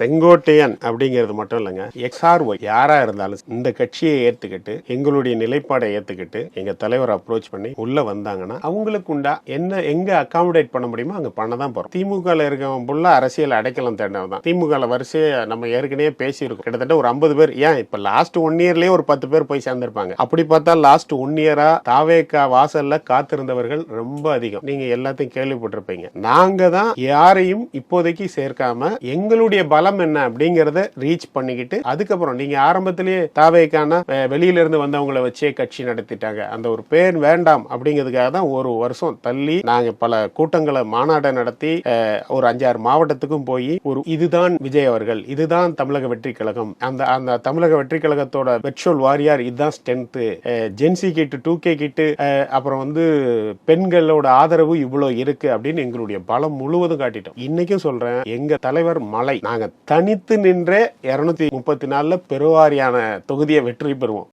செங்கோட்டையன் அப்படிங்கிறது மட்டும் இல்லைங்க, XRY யாரா இருந்தாலும் இந்த கட்சியை ஏத்துக்கிட்டு எங்களுடைய நிலைப்பாடை ஏத்துக்கிட்டு எங்க தலைவர் அப்ரோச் பண்ணி உள்ள வந்தாங்கன்னா அவங்களுக்கு உண்டா என்ன எங்க அகாமடேட் பண்ண முடியுமோ அங்க பண்ணதான் போறோம். திமுக இருக்கவன் புள்ள அரசியல் அடைக்கலம் தேடினவன் தான். திமுக வரிசையை நம்ம ஏற்கனவே பேசியிருக்கோம். கிட்டத்தட்ட ஒரு 50 பேர், ஏன் இப்ப லாஸ்ட் 1 இயர்லயே ஒரு 10 பேர் போய் சேர்ந்திருப்பாங்க. அப்படி பார்த்தா லாஸ்ட் 1 இயரா தாவேகா வாசல்ல காத்திருந்தவர்கள் ரொம்ப அதிகம். நீங்க எல்லாத்தையும் கேள்விப்பட்டிருப்பீங்க. நாங்க தான் யாரையும் இப்போதைக்கு சேர்க்காம எங்களுடைய பலம் என்ன அப்படிங்கறத ரீச் பண்ணிக்கிட்டு அதுக்கப்புறம் நீங்க ஆரம்பத்திலேயே தாவேக்கான வெளியில இருந்து வந்தவங்களை வச்சே கட்சி நடத்திட்டாங்க. அந்த ஒரு பேர் வேண்டாம் அப்படிங்கிறதுக்காக தான் ஒரு வருஷம் தள்ளி நாங்க பல கூட்டங்களை மாநாட்டை நடத்தி ஒரு 5-6 மாவட்டத்துக்கும் போய் ஒரு இதுதான் விஜய் அவர்கள், இதுதான் தமிழக வெற்றி கழகம், அந்த தமிழக வெற்றி கழகத்தோட பெட்ரோல் வாரியார், இதுதான் ஸ்ட்ரென்த், ஜென்சி கிட்டு 2K கிட்டு, அப்புறம் வந்து பெண்களோட ஆதரவு இவ்வளவு இருக்கு அப்படின்னு எங்களுடைய பலம் முழுவதும் காட்டிட்டோம். இன்னைக்கும் சொல்றேன், எங்க தலைவர் மலை, நாங்க தனித்து நின்றே 234 பெருவாரியான தொகுதியை வெற்றி பெறுவோம்.